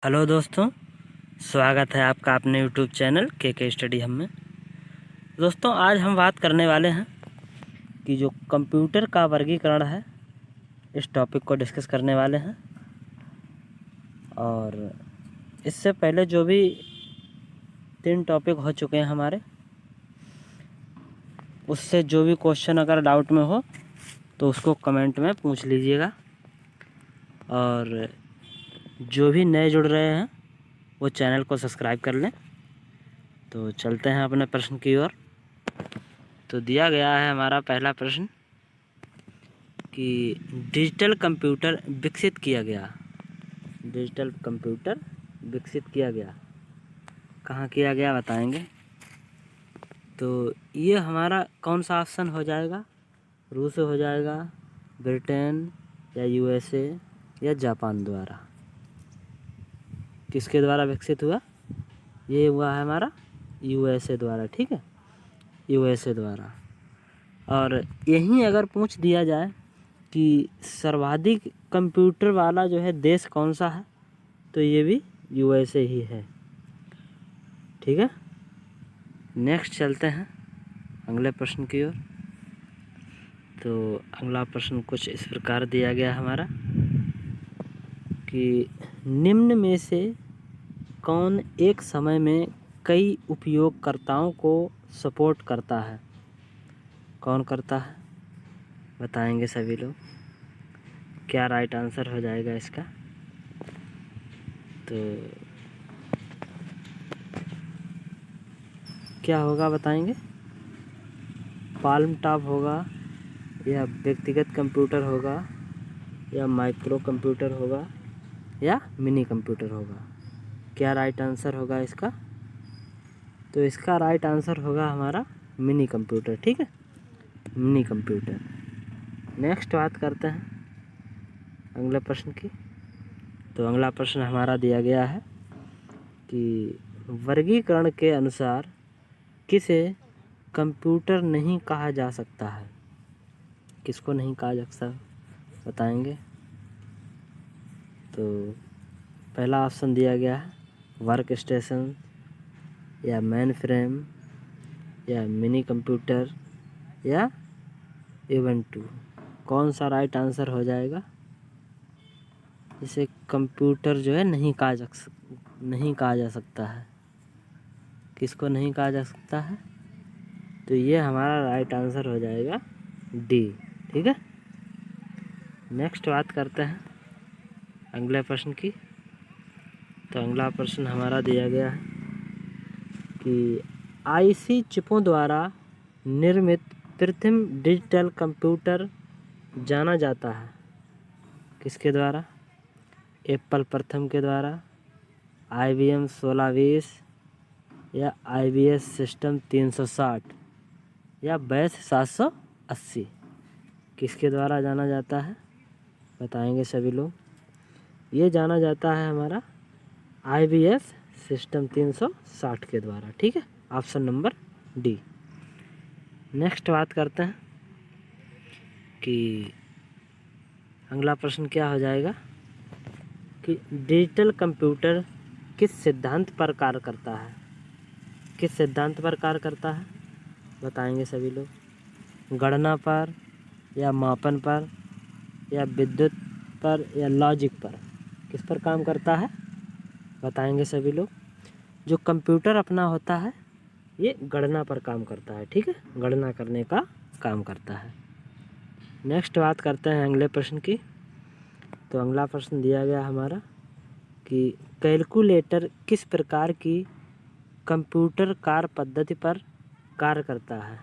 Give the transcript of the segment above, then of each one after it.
Hello दोस्तों, स्वागत है आपका अपने यूट्यूब चैनल के स्टडी हम में। दोस्तों, आज हम बात करने वाले हैं कि जो कंप्यूटर का वर्गीकरण है, इस टॉपिक को डिस्कस करने वाले हैं। और इससे पहले जो भी 3 टॉपिक हो चुके हैं हमारे, उससे जो भी क्वेश्चन अगर डाउट में हो तो उसको कमेंट में पूछ लीजिएगा। और जो भी नए जुड़ रहे हैं वो चैनल को सब्सक्राइब कर लें। तो चलते हैं अपने प्रश्न की ओर। तो दिया गया है हमारा पहला प्रश्न कि डिजिटल कंप्यूटर विकसित किया गया। डिजिटल कंप्यूटर विकसित किया गया, कहाँ किया गया बताएंगे। तो ये हमारा कौन सा ऑप्शन हो जाएगा? रूस हो जाएगा, ब्रिटेन या यूएसए या जापान द्वारा। किसके द्वारा विकसित हुआ? ये हुआ है हमारा यूएसए द्वारा। ठीक है, यूएसए द्वारा। और यहीं अगर पूछ दिया जाए कि सर्वाधिक कंप्यूटर वाला जो है देश कौन सा है, तो ये भी यूएसए ही है। ठीक है, नेक्स्ट चलते हैं अगले प्रश्न की ओर। तो अगला प्रश्न कुछ इस प्रकार दिया गया हमारा कि निम्न में से कौन एक समय में कई उपयोगकर्ताओं को सपोर्ट करता है? कौन करता है बताएंगे सभी लोग। क्या राइट आंसर हो जाएगा इसका? तो क्या होगा बताएंगे? पाल्म टॉप होगा, या व्यक्तिगत कंप्यूटर होगा, या माइक्रो कंप्यूटर होगा, या मिनी कंप्यूटर होगा? क्या राइट आंसर होगा इसका? तो इसका राइट आंसर होगा हमारा मिनी कंप्यूटर। ठीक है, मिनी कंप्यूटर। नेक्स्ट बात करते हैं अगले प्रश्न की। तो अगला प्रश्न हमारा दिया गया है कि वर्गीकरण के अनुसार किसे कंप्यूटर नहीं कहा जा सकता है? किसको नहीं कहा जा सकता बताएंगे। तो पहला ऑप्शन दिया गया है वर्क स्टेशन, या मेन फ्रेम, या मिनी कंप्यूटर, या इवेंटू। कौन सा राइट आंसर हो जाएगा? इसे कंप्यूटर जो है नहीं कहा जा सकता है। किसको नहीं कहा जा सकता है? तो ये हमारा राइट आंसर हो जाएगा डी। ठीक है, नेक्स्ट बात करते हैं अगले प्रश्न की। तो अगला प्रश्न हमारा दिया गया है कि आईसी चिपों द्वारा निर्मित प्रथम डिजिटल कंप्यूटर जाना जाता है किसके द्वारा? एप्पल प्रथम के द्वारा, IBM 1620, या IBS सिस्टम 360, या बैच 780। किसके द्वारा जाना जाता है बताएंगे सभी लोग। ये जाना जाता है हमारा IBS सिस्टम 360 के द्वारा। ठीक है, ऑप्शन नंबर डी। नेक्स्ट बात करते हैं कि अगला प्रश्न क्या हो जाएगा कि डिजिटल कंप्यूटर किस सिद्धांत पर कार्य करता है? किस सिद्धांत पर कार्य करता है बताएंगे सभी लोग। गणना पर, या मापन पर, या विद्युत पर, या लॉजिक पर? किस पर काम करता है बताएंगे सभी लोग। जो कंप्यूटर अपना होता है ये गणना पर काम करता है। ठीक है, गणना करने का काम करता है। नेक्स्ट बात करते हैं अगले प्रश्न की। तो अगला प्रश्न दिया गया हमारा कि कैलकुलेटर किस प्रकार की कंप्यूटर कार्य पद्धति पर कार्य करता है?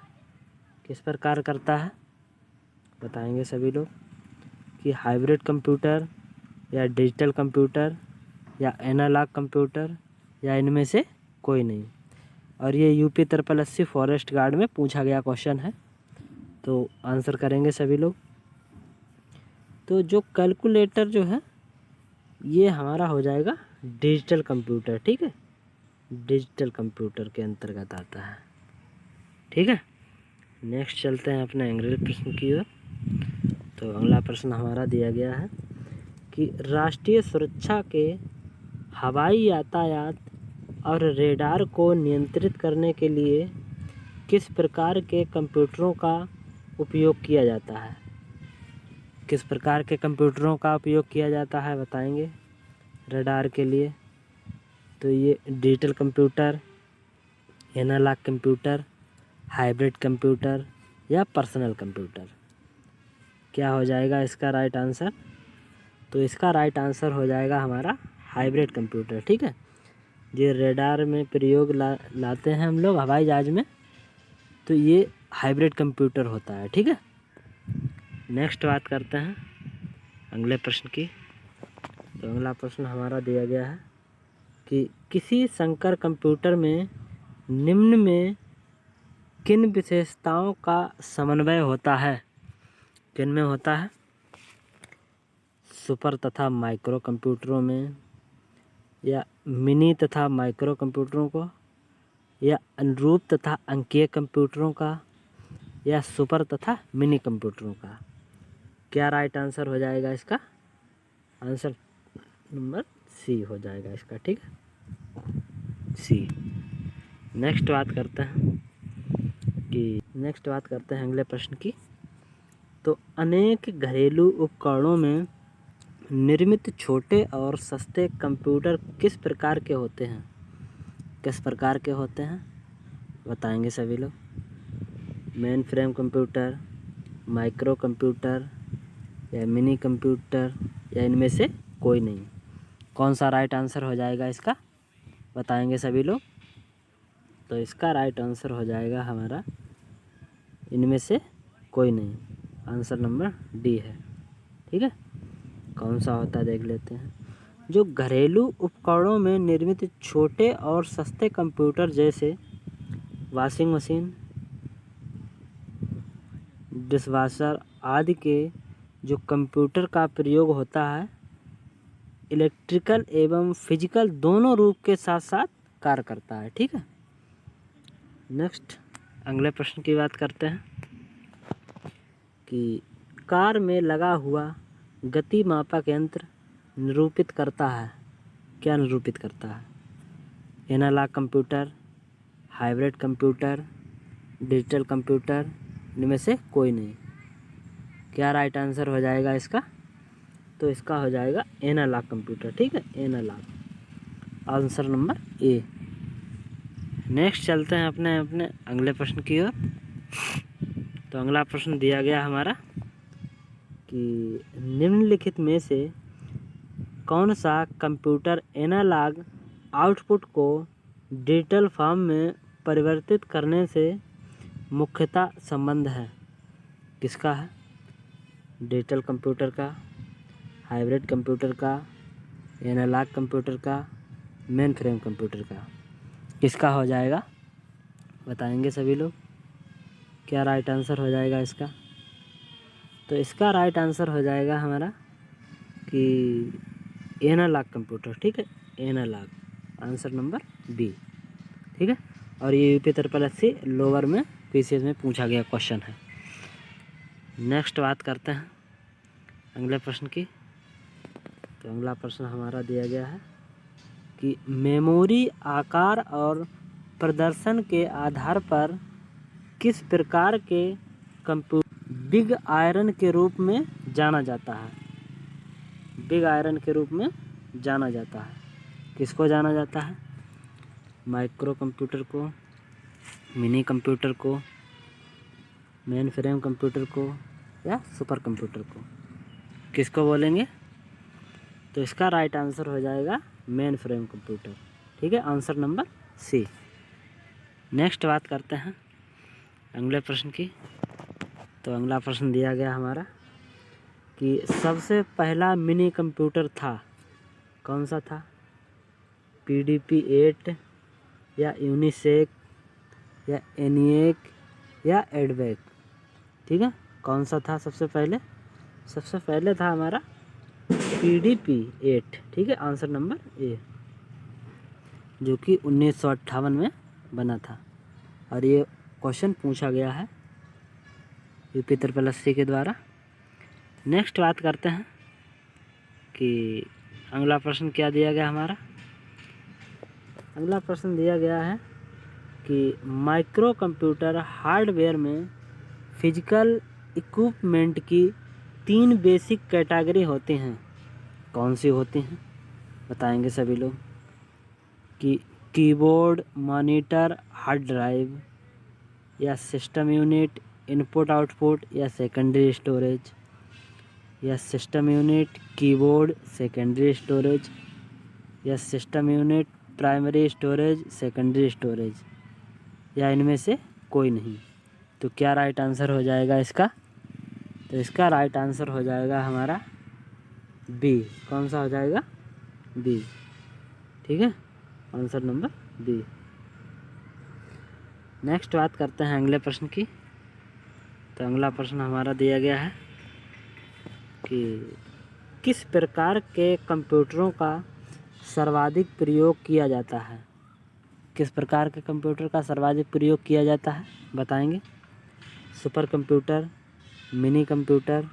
किस पर कार्य करता है बताएंगे सभी लोग। कि हाइब्रिड कंप्यूटर, या डिजिटल कंप्यूटर, या एनालॉग कंप्यूटर, या इनमें से कोई नहीं। और ये यूपी 80 फॉरेस्ट गार्ड में पूछा गया क्वेश्चन है, तो आंसर करेंगे सभी लोग। तो जो कैलकुलेटर जो है ये हमारा हो जाएगा डिजिटल कंप्यूटर। ठीक है, डिजिटल कंप्यूटर के अंतर्गत आता है। ठीक है, नेक्स्ट चलते हैं अपने अगले प्रश्न की ओर। तो अगला प्रश्न हमारा दिया गया है कि राष्ट्रीय सुरक्षा के हवाई यातायात और रेडार को नियंत्रित करने के लिए किस प्रकार के कंप्यूटरों का उपयोग किया जाता है? किस प्रकार के कंप्यूटरों का उपयोग किया जाता है बताएंगे रेडार के लिए? तो ये digital computer, analog computer, hybrid computer या पर्सनल कंप्यूटर। क्या हो जाएगा इसका राइट आंसर? तो इसका राइट आंसर हो जाएगा हमारा हाइब्रिड कंप्यूटर। ठीक है, ये रेडार में प्रयोग लाते हैं हम लोग हवाई जहाज में, तो ये हाइब्रिड कंप्यूटर होता है। ठीक है, नेक्स्ट बात करते हैं अगले प्रश्न की। तो अगला प्रश्न हमारा दिया गया है कि किसी संकर कंप्यूटर में निम्न में किन विशेषताओं का समन्वय होता है? किन में होता है? सुपर तथा माइक्रो कंप्यूटरों में, या मिनी तथा माइक्रो कंप्यूटरों को, या अनुरूप तथा अंकीय कंप्यूटरों का, या सुपर तथा मिनी कंप्यूटरों का। क्या राइट आंसर हो जाएगा इसका? आंसर नंबर सी हो जाएगा इसका। ठीक है, सी। नेक्स्ट बात करते हैं अगले प्रश्न की। तो अनेक घरेलू उपकरणों में निर्मित छोटे और सस्ते कंप्यूटर किस प्रकार के होते हैं? किस प्रकार के होते हैं बताएंगे सभी लोग? Main frame computer, micro computer या मिनी कंप्यूटर, या इनमें से कोई नहीं। कौन सा राइट आंसर हो जाएगा इसका बताएंगे सभी लोग? तो इसका राइट आंसर हो जाएगा हमारा इनमें से कोई नहीं। आंसर नंबर डी है। ठीक है, कौन सा होता है देख लेते हैं। जो घरेलू उपकरणों में निर्मित छोटे और सस्ते कंप्यूटर जैसे वॉशिंग मशीन, डिशवॉशर आदि के जो कंप्यूटर का प्रयोग होता है, इलेक्ट्रिकल एवं फिजिकल दोनों रूप के साथ साथ कार्य करता है। ठीक है, नेक्स्ट अगले प्रश्न की बात करते हैं कि कार में लगा हुआ गति मापक यंत्र निरूपित करता है। क्या निरूपित करता है? Analog computer, hybrid computer, digital computer, इनमें से कोई नहीं। क्या राइट आंसर हो जाएगा इसका? तो इसका हो जाएगा एनालॉग कंप्यूटर। ठीक है, analog, answer number A. Next चलते हैं अपने अगले प्रश्न की ओर। तो अगला प्रश्न दिया गया हमारा कि निम्नलिखित में से कौन सा कंप्यूटर एनालॉग आउटपुट को डिजिटल फॉर्म में परिवर्तित करने से मुख्यतः संबंध है? किसका है? डिजिटल कंप्यूटर का, हाइब्रिड कंप्यूटर का, एनालॉग कंप्यूटर का, मेन फ्रेम कंप्यूटर का। किसका हो जाएगा बताएंगे सभी लोग? क्या राइट आंसर हो जाएगा इसका? तो इसका राइट आंसर हो जाएगा हमारा कि एनालॉग कंप्यूटर। ठीक है, एनालॉग, आंसर नंबर बी। ठीक है, और ये UP triple S C lower में पीसीएस में पूछा गया क्वेश्चन है। नेक्स्ट बात करते हैं अगले प्रश्न की। तो अगला प्रश्न हमारा दिया गया है कि मेमोरी आकार और प्रदर्शन के आधार पर किस प्रकार के कंप्यूटर बिग आयरन के रूप में जाना जाता है? बिग आयरन के रूप में जाना जाता है। किसको जाना जाता है? माइक्रो कंप्यूटर को, मिनी कंप्यूटर को, मेन फ्रेम कंप्यूटर को, या सुपर कंप्यूटर को? किसको बोलेंगे? तो इसका राइट आंसर हो जाएगा मेन फ्रेम कंप्यूटर। ठीक है, आंसर नंबर सी। नेक्स्ट बात करते हैं अगले प्रश्न की। तो अगला प्रश्न दिया गया हमारा कि सबसे पहला मिनी कंप्यूटर था, कौन सा था? PDP-8 या यूनिसेक या एनिएक या एडवेक? ठीक है, कौन सा था सबसे पहले? सबसे पहले था हमारा PDP-8। ठीक है, आंसर नंबर ए, जो कि 1958 में बना था। और ये क्वेश्चन पूछा गया है यूपी ट्रिपल एस सी के द्वारा। नेक्स्ट बात करते हैं कि अगला प्रश्न क्या दिया गया हमारा अगला प्रश्न दिया गया है कि माइक्रो कंप्यूटर हार्डवेयर में फिजिकल इक्विपमेंट की 3 बेसिक कैटेगरी होती हैं। कौन सी होती हैं बताएंगे सभी लोग कि कीबोर्ड, मॉनिटर, हार्ड ड्राइव, या सिस्टम यूनिट, इनपुट आउटपुट, या सेकेंडरी स्टोरेज, या system unit, keyboard, secondary storage, या system unit, primary storage, secondary storage, या इनमें से कोई नहीं। तो क्या राइट आंसर हो जाएगा इसका? तो इसका राइट आंसर हो जाएगा हमारा बी। कौन सा हो जाएगा? बी। ठीक है, आंसर नंबर बी। नेक्स्ट बात करते हैं अगले प्रश्न की। तो अगला प्रश्न हमारा दिया गया है कि किस प्रकार के कंप्यूटरों का सर्वाधिक प्रयोग किया जाता है? किस प्रकार के कंप्यूटर का सर्वाधिक प्रयोग किया जाता है बताएंगे? Super computer, mini computer,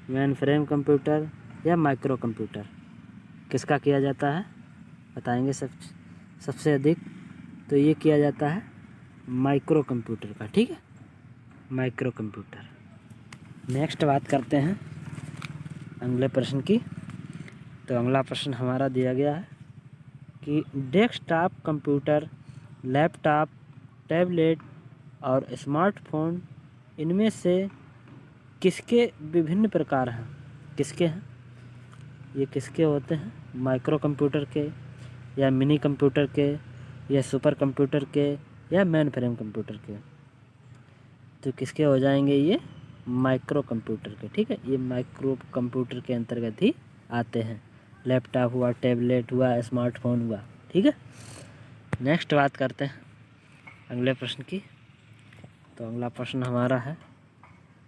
main frame computer, या माइक्रो कंप्यूटर? किसका किया जाता है बताएंगे सबसे अधिक? तो ये किया जाता है माइक्रो कंप्यूटर का। ठीक है, माइक्रो कंप्यूटर। नेक्स्ट बात करते हैं अगले प्रश्न की। तो अगला प्रश्न हमारा दिया गया है कि डेस्कटॉप कंप्यूटर, लैपटॉप, टैबलेट और स्मार्टफोन इनमें से किसके विभिन्न प्रकार हैं? किसके हैं ये? किसके होते हैं? माइक्रो कंप्यूटर के, या मिनी कंप्यूटर के, या सुपर कंप्यूटर के, या मेन फ्रेम कंप्यूटर के? तो किसके हो जाएंगे ये? माइक्रो कंप्यूटर के। ठीक है, ये माइक्रो कंप्यूटर के अंतर्गत ही आते हैं। लैपटॉप हुआ, टैबलेट हुआ, स्मार्टफोन हुआ। ठीक है, नेक्स्ट बात करते हैं अगले प्रश्न की। तो अगला प्रश्न हमारा है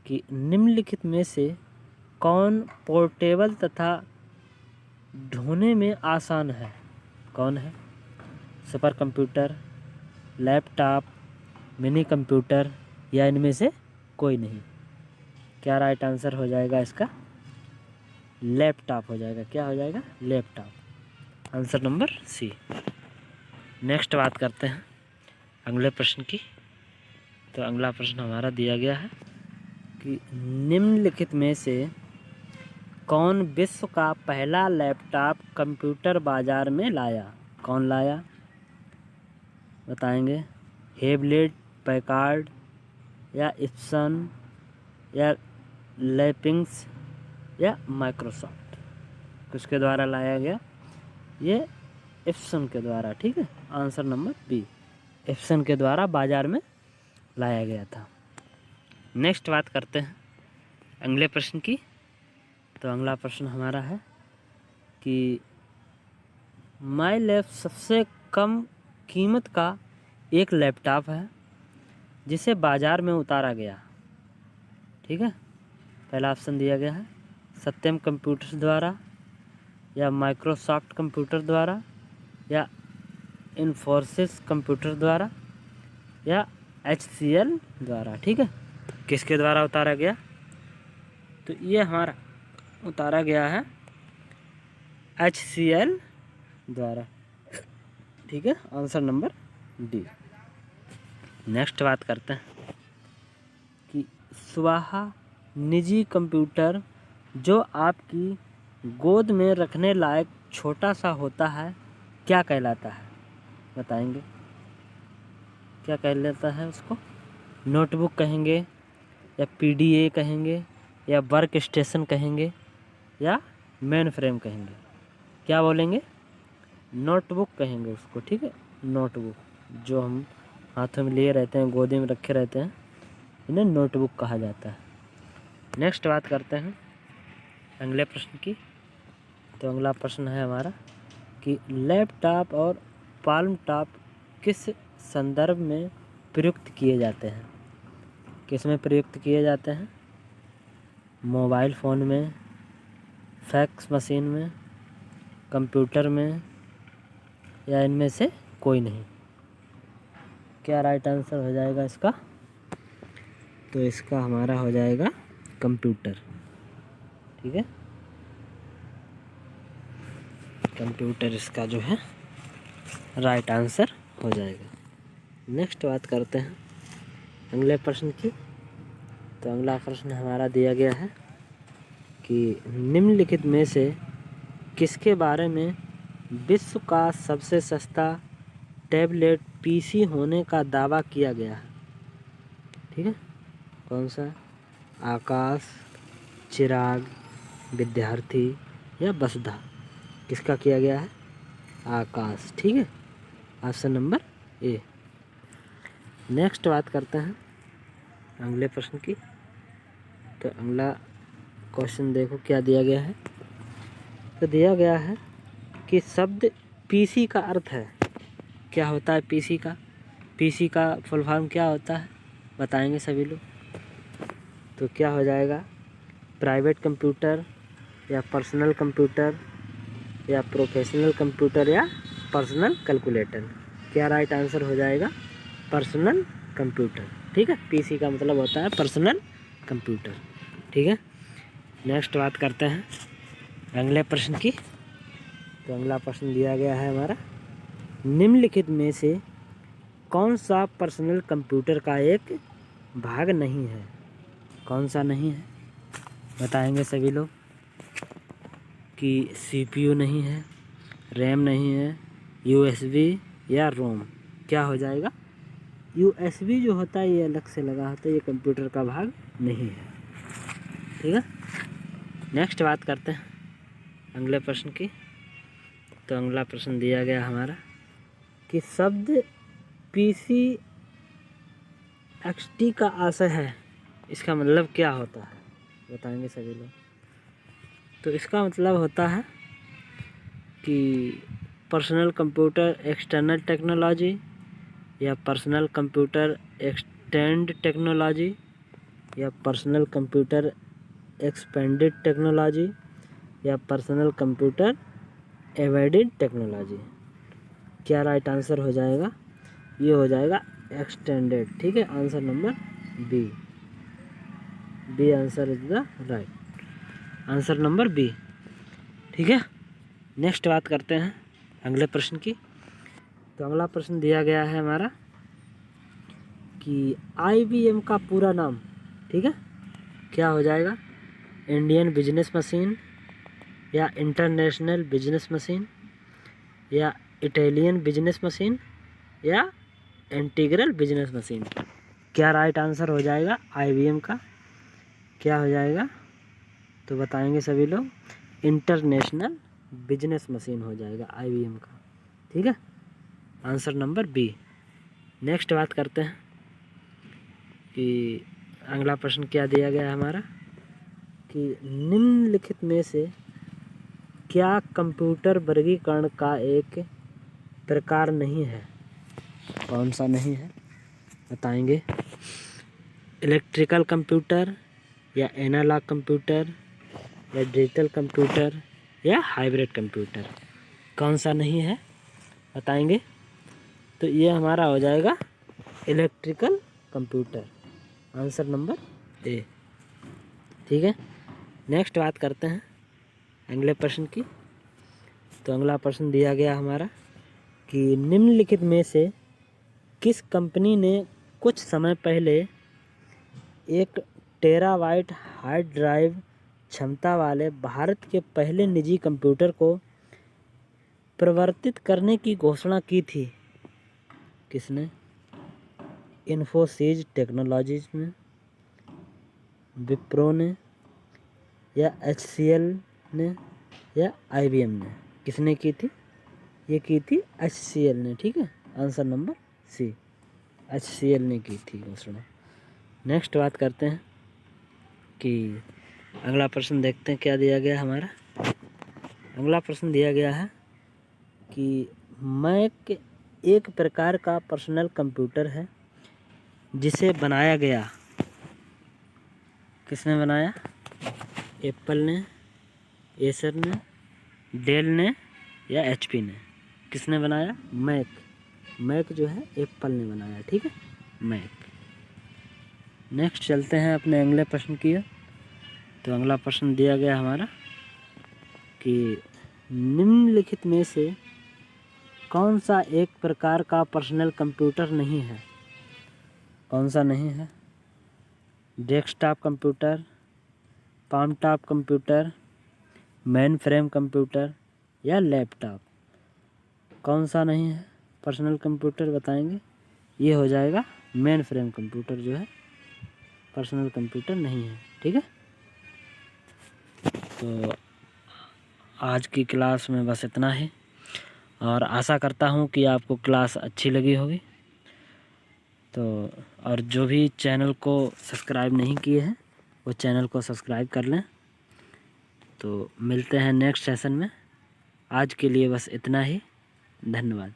कि निम्नलिखित में से कौन पोर्टेबल तथा ढोने में आसान है? कौन है? Super computer, laptop, mini computer, या इनमें से कोई नहीं? क्या राइट आंसर हो जाएगा इसका? लैपटॉप हो जाएगा। क्या हो जाएगा? Laptop. Answer number C. Next बात करते हैं अगले प्रश्न की। तो अगला प्रश्न हमारा दिया गया है कि निम्नलिखित में से कौन विश्व का पहला लैपटॉप कंप्यूटर बाजार में लाया? कौन लाया बताएंगे? हेवलेट पैकार्ड, या इप्सन, या लैपिंग्स, या माइक्रोसॉफ्ट? किसके द्वारा लाया गया? ये इप्सन के द्वारा। ठीक है, आंसर नंबर बी। इप्सन के द्वारा बाजार में लाया गया था। नेक्स्ट बात करते हैं अगले प्रश्न की। तो अगला प्रश्न हमारा है कि माईलैब सबसे कम कीमत का एक लैपटॉप है जिसे बाज़ार में उतारा गया। ठीक है, पहला ऑप्शन दिया गया है सत्यम कंप्यूटर्स द्वारा, या माइक्रोसॉफ्ट कंप्यूटर द्वारा, या इन्फोसिस कंप्यूटर द्वारा, या HCL द्वारा। ठीक है, किसके द्वारा उतारा गया? तो ये हमारा उतारा गया है HCL द्वारा। ठीक है, आंसर नंबर डी। नेक्स्ट बात करते हैं कि स्वाहा निजी कंप्यूटर जो आपकी गोद में रखने लायक छोटा सा होता है क्या कहलाता है बताएंगे? क्या कहलाता है उसको? नोटबुक कहेंगे, या PDA कहेंगे, या वर्क स्टेशन कहेंगे, या मेन फ्रेम कहेंगे? क्या बोलेंगे? नोटबुक कहेंगे उसको। ठीक है, नोटबुक जो हम हाथों में लिए रहते हैं, गोदी में रखे रहते हैं, इन्हें नोटबुक कहा जाता है। नेक्स्ट बात करते हैं अगले प्रश्न की। तो अगला प्रश्न है हमारा कि लैपटॉप और पाल्म टॉप किस संदर्भ में प्रयुक्त किए जाते हैं? किस में प्रयुक्त किए जाते हैं? मोबाइल फ़ोन में, फैक्स मशीन में, कंप्यूटर में, या इनमें से कोई नहीं? क्या राइट आंसर हो जाएगा इसका? तो इसका हमारा हो जाएगा कंप्यूटर। ठीक है, कंप्यूटर इसका जो है राइट आंसर हो जाएगा। नेक्स्ट बात करते हैं अगले प्रश्न की। तो अगला प्रश्न हमारा दिया गया है कि निम्नलिखित में से किसके बारे में विश्व का सबसे सस्ता टैबलेट पीसी होने का दावा किया गया है। ठीक है, कौन सा? आकाश, चिराग, विद्यार्थी या वसुधा? किसका किया गया है? आकाश। ठीक है, ऑप्शन नंबर ए। नेक्स्ट बात करते हैं अगले प्रश्न की। तो अगला क्वेश्चन देखो क्या दिया गया है। तो दिया गया है कि शब्द पीसी का अर्थ है। क्या होता है पीसी का? पीसी का फुल फॉर्म क्या होता है बताएंगे सभी लोग। तो क्या हो जाएगा? प्राइवेट कंप्यूटर या पर्सनल कंप्यूटर या प्रोफेशनल कंप्यूटर या पर्सनल कैलकुलेटर? क्या राइट आंसर हो जाएगा? Personal computer. ठीक है, पीसी का मतलब होता है पर्सनल कंप्यूटर। ठीक है, नेक्स्ट बात करते हैं अगले प्रश्न की। तो अगला प्रश्न दिया गया है हमारा, निम्नलिखित में से कौन सा पर्सनल कंप्यूटर का एक भाग नहीं है? कौन सा नहीं है बताएंगे सभी लोग। कि सीपीयू नहीं है, रैम नहीं है, यूएसबी या रोम? क्या हो जाएगा? यूएसबी जो होता है ये अलग से लगा होता है, ये कंप्यूटर का भाग नहीं है। ठीक है, नेक्स्ट बात करते हैं अगले प्रश्न की। तो अगला प्रश्न दिया गया हमारा कि शब्द पीसी एक्सटी का आशय है, इसका मतलब क्या होता है बताएंगे सभी लोग। तो इसका मतलब होता है कि पर्सनल कंप्यूटर एक्सटर्नल टेक्नोलॉजी या पर्सनल कंप्यूटर एक्सटेंड टेक्नोलॉजी या पर्सनल कंप्यूटर एक्सपेंडेड टेक्नोलॉजी या पर्सनल कंप्यूटर एवेडेड टेक्नोलॉजी? क्या राइट आंसर हो जाएगा? ये हो जाएगा एक्सटेंडेड। ठीक है, answer number B. B answer is the right answer number B. ठीक है, नेक्स्ट बात करते हैं अगले प्रश्न की। तो अगला प्रश्न दिया गया है हमारा कि आईबीएम का पूरा नाम। ठीक है, क्या हो जाएगा? इंडियन बिजनेस मशीन या इंटरनेशनल बिजनेस मशीन या इटालियन बिजनेस मशीन या इंटीग्रल बिजनेस मशीन? क्या राइट आंसर हो जाएगा आईबीएम का? क्या हो जाएगा तो बताएंगे सभी लोग। इंटरनेशनल बिजनेस मशीन हो जाएगा आईबीएम का। ठीक है, आंसर नंबर बी। नेक्स्ट बात करते हैं कि अगला प्रश्न क्या दिया गया है हमारा कि निम्नलिखित में से क्या कंप्यूटर वर्गीकरण का एक प्रकार नहीं है? कौन सा नहीं है बताएंगे। इलेक्ट्रिकल कंप्यूटर या एनालॉग कंप्यूटर या डिजिटल कंप्यूटर या हाइब्रिड कंप्यूटर? कौन सा नहीं है बताएंगे। तो ये हमारा हो जाएगा इलेक्ट्रिकल कंप्यूटर, आंसर नंबर ए। ठीक है, नेक्स्ट बात करते हैं अगले प्रश्न की। तो अगला प्रश्न दिया गया हमारा कि निम्नलिखित में से किस कंपनी ने कुछ समय पहले 1 टेराबाइट हार्ड ड्राइव क्षमता वाले भारत के पहले निजी कंप्यूटर को प्रवर्तित करने की घोषणा की थी? किसने? इन्फोसिस टेक्नोलॉजीज ने, विप्रो ने या HCL ने या IBM ने? किसने की थी? ये की थी HCL ने। ठीक है, आंसर नंबर सी, HCL ने की थी घोषणा। नेक्स्ट बात करते हैं कि अगला प्रश्न देखते हैं क्या दिया गया हमारा। अगला प्रश्न दिया गया है कि मैक एक प्रकार का पर्सनल कंप्यूटर है जिसे बनाया गया, किसने बनाया? एप्पल ने, एसर ने, डेल ने या HP ने? किसने बनाया? मैक जो है एप्पल ने बनाया। ठीक है, मैक। नेक्स्ट चलते हैं अपने अगले प्रश्न की। तो अगला प्रश्न दिया गया हमारा कि निम्नलिखित में से कौन सा एक प्रकार का पर्सनल कंप्यूटर नहीं है? कौन सा नहीं है? Desktop computer, palm top computer, main frame computer या लैपटॉप? कौन सा नहीं है पर्सनल कंप्यूटर बताएंगे? ये हो जाएगा मेन फ्रेम कंप्यूटर जो है पर्सनल कंप्यूटर नहीं है। ठीक है, तो आज की क्लास में बस इतना ही और आशा करता हूँ कि आपको क्लास अच्छी लगी होगी। तो और जो भी चैनल को सब्सक्राइब नहीं किए हैं वो चैनल को सब्सक्राइब कर लें। तो मिलते हैं नेक्स्ट सेशन में। आज के लिए बस इतना ही। धन्यवाद।